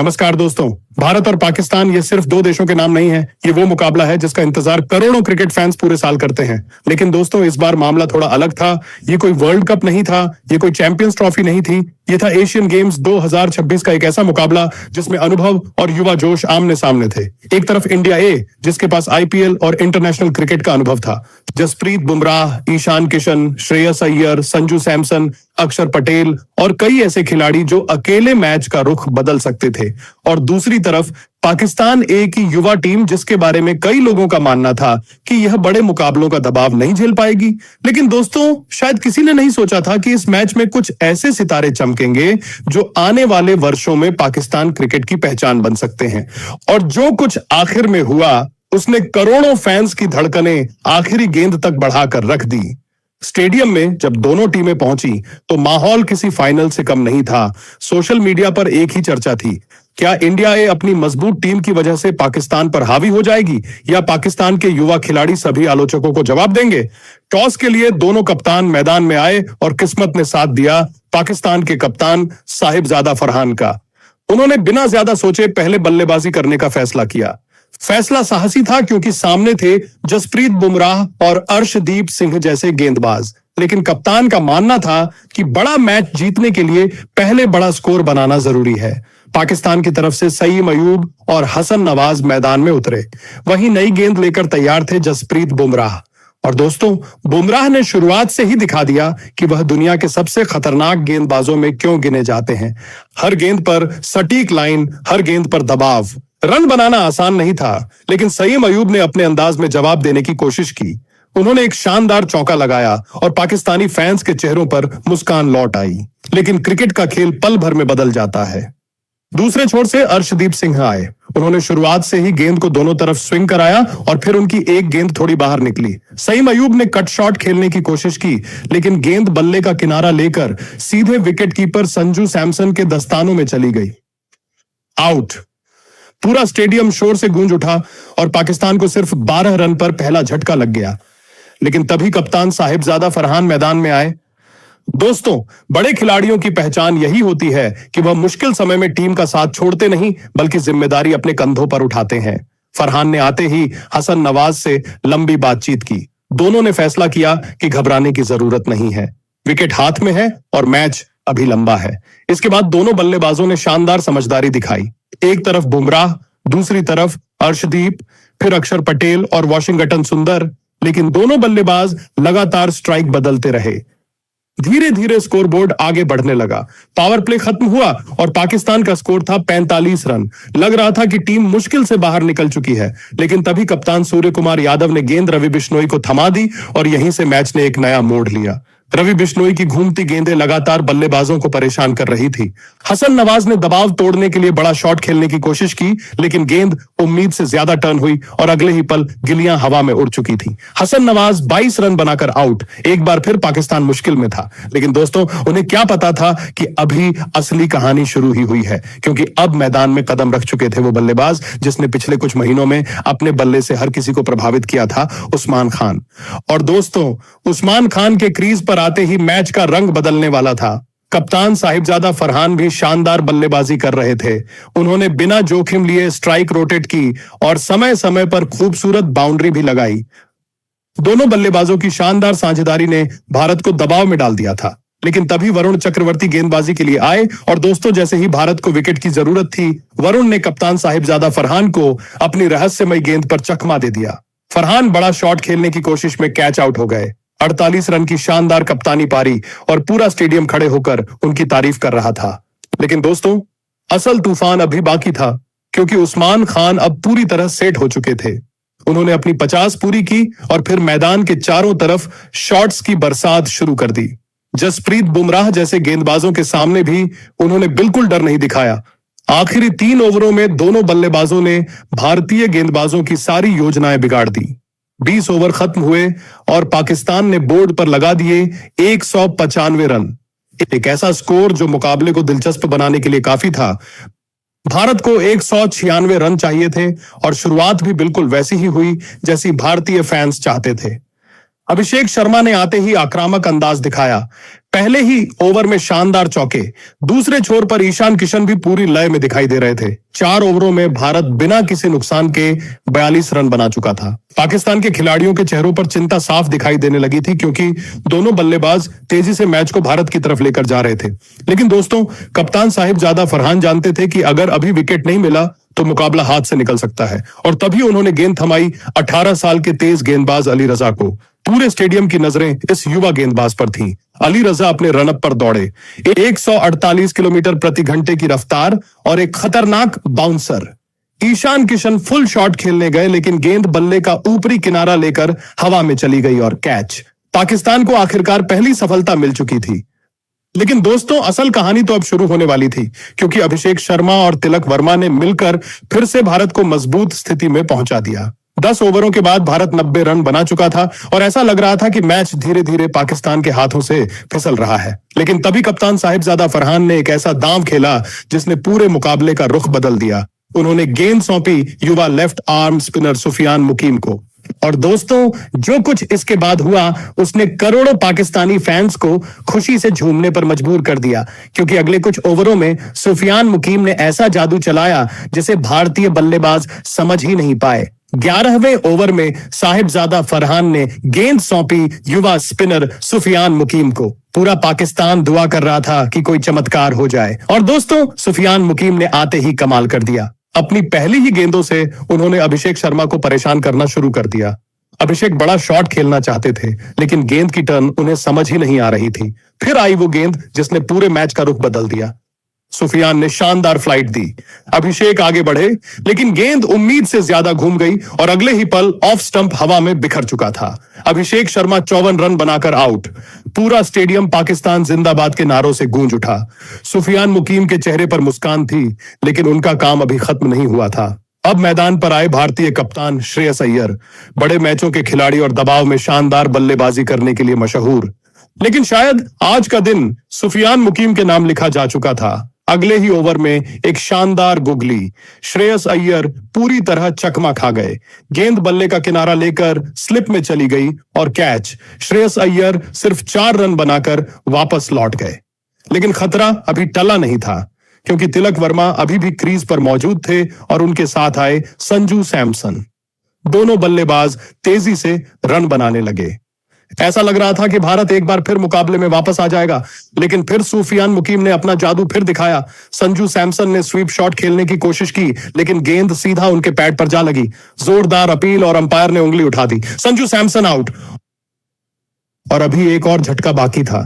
नमस्कार दोस्तों। भारत और पाकिस्तान ये सिर्फ दो देशों के नाम नहीं है, ये वो मुकाबला है जिसका इंतजार करोड़ों क्रिकेट फैंस पूरे साल करते हैं। लेकिन दोस्तों, इस बार मामला थोड़ा अलग था। ये कोई वर्ल्ड कप नहीं था, ये कोई चैंपियंस ट्रॉफी नहीं थी, ये था एशियन गेम्स 2026 का एक ऐसा मुकाबला जिसमें अनुभव और युवा जोश आमने सामने थे। एक तरफ इंडिया ए, जिसके पास आईपीएल और इंटरनेशनल क्रिकेट का अनुभव था। जसप्रीत बुमराह, ईशान किशन, श्रेयस अय्यर, संजू सैमसन, अक्षर पटेल और कई ऐसे खिलाड़ी जो अकेले मैच का रुख बदल सकते थे। और दूसरी तरफ पाकिस्तान ए की युवा टीम, जिसके बारे में कई लोगों का मानना था कि यह बड़े मुकाबलों का दबाव नहीं झेल पाएगी। लेकिन दोस्तों, शायद किसी ने नहीं सोचा था कि इस मैच में कुछ ऐसे सितारे चमकेंगे जो आने वाले वर्षों में पाकिस्तान क्रिकेट की पहचान बन सकते हैं। और जो कुछ आखिर में हुआ, उसने करोड़ों फैंस की धड़कनें आखिरी गेंद तक बढ़ाकर रख दी। स्टेडियम में जब दोनों टीमें पहुंची तो माहौल किसी फाइनल से कम नहीं था। सोशल मीडिया पर एक ही चर्चा थी, क्या इंडिया ए अपनी मजबूत टीम की वजह से पाकिस्तान पर हावी हो जाएगी या पाकिस्तान के युवा खिलाड़ी सभी आलोचकों को जवाब देंगे। टॉस के लिए दोनों कप्तान मैदान में आए और किस्मत ने साथ दिया पाकिस्तान के कप्तान साहिबजादा फरहान का। उन्होंने बिना ज्यादा सोचे पहले बल्लेबाजी करने का फैसला किया। फैसला साहसी था क्योंकि सामने थे जसप्रीत बुमराह और अर्शदीप सिंह जैसे गेंदबाज। लेकिन कप्तान का मानना था कि बड़ा मैच जीतने के लिए पहले बड़ा स्कोर बनाना जरूरी है। पाकिस्तान की तरफ से सईम अयूब और हसन नवाज मैदान में उतरे। वहीं नई गेंद लेकर तैयार थे जसप्रीत बुमराह। और दोस्तों, बुमराह ने शुरुआत से ही दिखा दिया कि वह दुनिया के सबसे खतरनाक गेंदबाजों में क्यों गिने जाते हैं। हर गेंद पर सटीक लाइन, हर गेंद पर दबाव। रन बनाना आसान नहीं था, लेकिन सईम अयूब ने अपने अंदाज में जवाब देने की कोशिश की। उन्होंने एक शानदार चौका लगाया और पाकिस्तानी फैंस के चेहरों पर मुस्कान लौट आई। लेकिन क्रिकेट का खेल पल भर में बदल जाता है। दूसरे छोर से अर्शदीप सिंह आए। उन्होंने शुरुआत से ही गेंद को दोनों तरफ स्विंग कराया और फिर उनकी एक गेंद थोड़ी बाहर निकली। सईम अयूब ने कट शॉट खेलने की कोशिश की, लेकिन गेंद बल्ले का किनारा लेकर सीधे विकेट कीपर संजू सैमसन के दस्तानों में चली गई। आउट। पूरा स्टेडियम शोर से गूंज उठा और पाकिस्तान को सिर्फ 12 रन पर पहला झटका लग गया। लेकिन तभी कप्तान साहिबजादा फरहान मैदान में आए। दोस्तों, बड़े खिलाड़ियों की पहचान यही होती है कि वह मुश्किल समय में टीम का साथ छोड़ते नहीं, बल्कि जिम्मेदारी अपने कंधों पर उठाते हैं। फरहान ने आते ही हसन नवाज से लंबी बातचीत की। दोनों ने फैसला किया कि घबराने की जरूरत नहीं है, विकेट हाथ में है और मैच अभी लंबा है। इसके बाद दोनों बल्लेबाजों ने शानदार समझदारी दिखाई। एक तरफ बुमराह, दूसरी तरफ अर्शदीप, फिर अक्षर पटेल और वॉशिंगटन सुंदर। लेकिन दोनों बल्लेबाज लगातार स्ट्राइक बदलते रहे। धीरे धीरे स्कोरबोर्ड आगे बढ़ने लगा। पावर प्ले खत्म हुआ और पाकिस्तान का स्कोर था 45 रन। लग रहा था कि टीम मुश्किल से बाहर निकल चुकी है। लेकिन तभी कप्तान सूर्य कुमार यादव ने गेंद रवि बिश्नोई को थमा दी और यहीं से मैच ने एक नया मोड़ लिया। रवि बिश्नोई की घूमती गेंदें लगातार बल्लेबाजों को परेशान कर रही थी। हसन नवाज ने दबाव तोड़ने के लिए बड़ा शॉट खेलने की कोशिश की, लेकिन गेंद उम्मीद से ज्यादा टर्न हुई और अगले ही पल गिलियां हवा में उड़ चुकी थी। हसन नवाज 22 रन बनाकर आउट। एक बार फिर पाकिस्तान मुश्किल में था। लेकिन दोस्तों, उन्हें क्या पता था कि अभी असली कहानी शुरू ही हुई है, क्योंकि अब मैदान में कदम रख चुके थे वो बल्लेबाज जिसने पिछले कुछ महीनों में अपने बल्ले से हर किसी को प्रभावित किया था, उस्मान खान। और दोस्तों, उस्मान खान के क्रीज पर आते ही मैच का रंग बदलने वाला था। कप्तान साहिबजादा फरहान भी शानदार बल्लेबाजी कर रहे थे। उन्होंने बिना जोखिम लिए स्ट्राइक रोटेट की और समय समय पर खूबसूरत बाउंड्री भी लगाई। दोनों बल्लेबाजों की शानदार साझेदारी ने भारत को दबाव में डाल दिया था। लेकिन तभी वरुण चक्रवर्ती गेंदबाजी के लिए आए और दोस्तों, जैसे ही भारत को विकेट की जरूरत थी, वरुण ने कप्तान साहिबजादा फरहान को अपनी रहस्यमय गेंद पर चकमा दे दिया। फरहान बड़ा शॉट खेलने की कोशिश में कैच आउट हो गए। 48 रन की शानदार कप्तानी पारी और पूरा स्टेडियम खड़े होकर उनकी तारीफ कर रहा था। लेकिन दोस्तों, असल तूफान अभी बाकी था, क्योंकि उस्मान खान अब पूरी तरह सेट हो चुके थे। उन्होंने अपनी 50 पूरी की और फिर मैदान के चारों तरफ शॉट्स की बरसात शुरू कर दी। जसप्रीत बुमराह जैसे गेंदबाजों के सामने भी उन्होंने बिल्कुल डर नहीं दिखाया। आखिरी 3 ओवरों में दोनों बल्लेबाजों ने भारतीय गेंदबाजों की सारी योजनाएं बिगाड़ दी। 20 ओवर खत्म हुए और पाकिस्तान ने बोर्ड पर लगा दिए 195 रन। एक ऐसा स्कोर जो मुकाबले को दिलचस्प बनाने के लिए काफी था। भारत को 196 रन चाहिए थे और शुरुआत भी बिल्कुल वैसी ही हुई जैसी भारतीय फैंस चाहते थे। अभिषेक शर्मा ने आते ही आक्रामक अंदाज दिखाया। पहले ही ओवर में शानदार चौके, दूसरे छोर पर ईशान किशन भी पूरी लय में दिखाई दे रहे थे। 4 ओवरों में भारत बिना किसी नुकसान के 42 रन बना चुका था। पाकिस्तान के खिलाड़ियों के चेहरों पर चिंता साफ दिखाई देने लगी थी, क्योंकि दोनों बल्लेबाज तेजी से मैच को भारत की तरफ लेकर जा रहे थे। लेकिन दोस्तों, कप्तान साहिबजादा फरहान जानते थे कि अगर अभी विकेट नहीं मिला तो मुकाबला हाथ से निकल सकता है, और तभी उन्होंने गेंद थमाई 18 साल के तेज गेंदबाज अली रजा को। पूरे स्टेडियम की नजरें इस युवा गेंदबाज पर थीं। अली रजा अपने रनअप पर दौड़े, 148 किलोमीटर प्रति घंटे की रफ्तार और एक खतरनाक bouncer. Ishan Kishan full shot खेलने गए, लेकिन गेंद बल्ले का ऊपरी किनारा लेकर हवा में चली गई और कैच। पाकिस्तान को आखिरकार पहली सफलता मिल चुकी थी। लेकिन दोस्तों, असल कहानी तो अब शुरू होने वाली थी, क्योंकि अभिषेक शर्मा और तिलक वर्मा ने मिलकर फिर से भारत को मजबूत स्थिति में पहुंचा दिया। 10 ओवरों के बाद भारत 90 रन बना चुका था और ऐसा लग रहा था कि मैच धीरे धीरे पाकिस्तान के हाथों से फिसल रहा है। लेकिन तभी कप्तान साहिबजादा फरहान ने एक ऐसा दांव खेला जिसने पूरे मुकाबले का रुख बदल दिया। उन्होंने गेंद सौंपी युवा लेफ्ट आर्म स्पिनर सुफियान मुकीम को। और दोस्तों, जो कुछ इसके बाद हुआ उसने करोड़ों पाकिस्तानी फैंस को खुशी से झूमने पर मजबूर कर दिया, क्योंकि अगले कुछ ओवरों में सुफियान मुकीम ने ऐसा जादू चलाया जिसे भारतीय बल्लेबाज समझ ही नहीं पाए। 11वें ओवर में साहिबजादा फरहान ने गेंद सौंपी युवा स्पिनर सुफियान मुकीम को। पूरा पाकिस्तान दुआ कर रहा था कि कोई चमत्कार हो जाए, और दोस्तों, सुफियान मुकीम ने आते ही कमाल कर दिया। अपनी पहली ही गेंदों से उन्होंने अभिषेक शर्मा को परेशान करना शुरू कर दिया। अभिषेक बड़ा शॉट खेलना चाहते थे, लेकिन गेंद की टर्न उन्हें समझ ही नहीं आ रही थी। फिर आई वो गेंद जिसने पूरे मैच का रुख बदल दिया। सुफियान ने शानदार फ्लाइट दी, अभिषेक आगे बढ़े, लेकिन गेंद उम्मीद से ज्यादा घूम गई और अगले ही पल ऑफ स्टंप हवा में बिखर चुका था। अभिषेक शर्मा 54 रन बनाकर आउट। पूरा स्टेडियम पाकिस्तान जिंदाबाद के नारों से गूंज उठा। सुफियान मुकीम के चेहरे पर मुस्कान थी, लेकिन उनका काम अभी खत्म नहीं हुआ था। अब मैदान पर आए भारतीय कप्तान श्रेयस अय्यर, बड़े मैचों के खिलाड़ी और दबाव में शानदार बल्लेबाजी करने के लिए मशहूर। लेकिन शायद आज का दिन सुफियान मुकीम के नाम लिखा जा चुका था। अगले ही ओवर में एक शानदार गुगली, श्रेयस अय्यर पूरी तरह चकमा खा गए। गेंद बल्ले का किनारा लेकर स्लिप में चली गई और कैच। श्रेयस अय्यर सिर्फ 4 रन बनाकर वापस लौट गए। लेकिन खतरा अभी टला नहीं था, क्योंकि तिलक वर्मा अभी भी क्रीज पर मौजूद थे और उनके साथ आए संजू सैमसन। दोनों बल्लेबाज तेजी से रन बनाने लगे। ऐसा लग रहा था कि भारत एक बार फिर मुकाबले में वापस आ जाएगा, लेकिन फिर सुफियान मुकीम ने अपना जादू फिर दिखाया। संजू सैमसन ने स्वीप शॉट खेलने की कोशिश की, लेकिन गेंद सीधा उनके पैड पर जा लगी। जोरदार अपील और अंपायर ने उंगली उठा दी। संजू सैमसन आउट। और अभी एक और झटका बाकी था।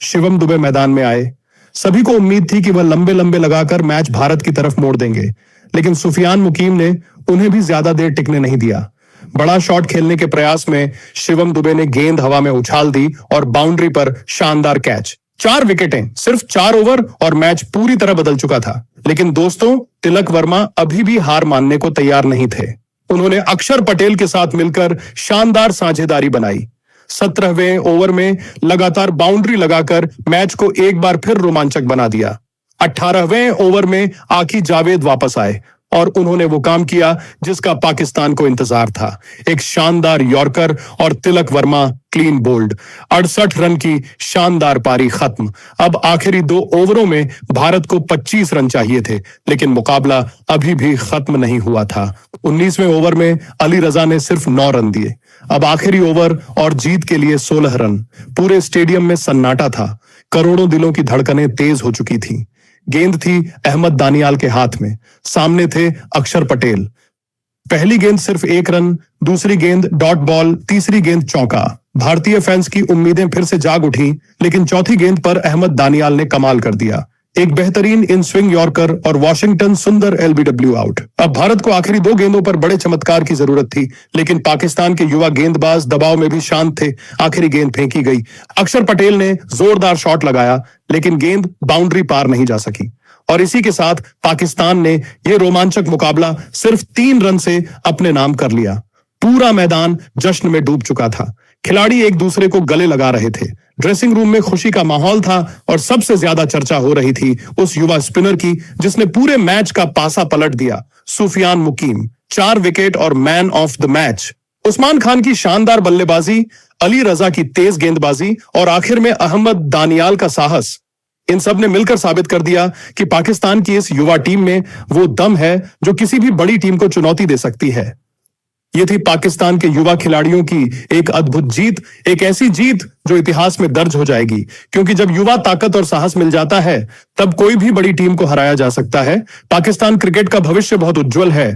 शिवम दुबे मैदान में आए। सभी को उम्मीद थी कि वह लंबे लंबे लगाकर मैच भारत की तरफ मोड़ देंगे, लेकिन सुफियान मुकीम ने उन्हें भी ज्यादा देर टिकने नहीं दिया। बड़ा शॉट खेलने के प्रयास में शिवम दुबे ने गेंद हवा में उछाल दी और बाउंड्री पर शानदार कैच। 4 विकेटें, सिर्फ 4 ओवर और मैच पूरी तरह बदल चुका था। लेकिन दोस्तों, तिलक वर्मा अभी भी हार मानने को तैयार नहीं थे। उन्होंने अक्षर पटेल के साथ मिलकर शानदार साझेदारी बनाई। 17वें ओवर में लगातार बाउंड्री लगाकर मैच को एक बार फिर रोमांचक बना दिया। 18वें ओवर में आकी जावेद वापस आए और उन्होंने वो काम किया जिसका पाकिस्तान को इंतजार था। एक शानदार यॉर्कर और Tilak Varma clean bowled. 68 run की शानदार पारी खत्म। अब आखिरी 2 ओवरों में भारत को 25 रन चाहिए थे, लेकिन मुकाबला अभी भी खत्म नहीं हुआ था। 19वें ओवर में अली रजा ने सिर्फ 9 रन दिए। अब आखिरी ओवर और जीत के लिए 16 रन। पूरे स्टेडियम में सन्नाटा था। करोड़ों दिलों की धड़कनें तेज हो चुकी थी। गेंद थी अहमद दानियाल के हाथ में, सामने थे अक्षर पटेल। पहली गेंद सिर्फ 1 रन, दूसरी गेंद डॉट बॉल, तीसरी गेंद चौका। भारतीय फैंस की उम्मीदें फिर से जाग उठी, लेकिन चौथी गेंद पर अहमद दानियाल ने कमाल कर दिया। एक बेहतरीन इन स्विंग यॉर्कर और वॉशिंगटन सुंदर एलबीडब्ल्यू आउट। अब भारत को आखिरी 2 गेंदों पर बड़े चमत्कार की जरूरत थी, लेकिन पाकिस्तान के युवा गेंदबाज दबाव में भी शांत थे। आखिरी गेंद फेंकी गई। अक्षर पटेल ने जोरदार शॉट लगाया, लेकिन गेंद बाउंड्री पार नहीं जा सकी। और इसी के साथ पाकिस्तान ने यह रोमांचक मुकाबला सिर्फ 3 रन से अपने नाम कर लिया। पूरा मैदान जश्न में डूब चुका था। खिलाड़ी एक दूसरे को गले लगा रहे थे। ड्रेसिंग रूम में खुशी का माहौल था और सबसे ज्यादा चर्चा हो रही थी उस युवा स्पिनर की जिसने पूरे मैच का पासा पलट दिया, सुफियान मुकीम। 4 विकेट और man of the match. Usman Khan की शानदार बल्लेबाजी अली रजा की तेज गेंदबाजी और आखिर में अहमद दानियाल का साहस, इन सब ने मिलकर साबित कर दिया कि पाकिस्तान की इस युवा टीम में वो दम है जो किसी भी बड़ी टीम को चुनौती दे सकती है। ये थी पाकिस्तान के युवा खिलाड़ियों की एक अद्भुत जीत, एक ऐसी जीत जो इतिहास में दर्ज हो जाएगी, क्योंकि जब युवा ताकत और साहस मिल जाता है तब कोई भी बड़ी टीम को हराया जा सकता है। पाकिस्तान क्रिकेट का भविष्य बहुत उज्जवल है।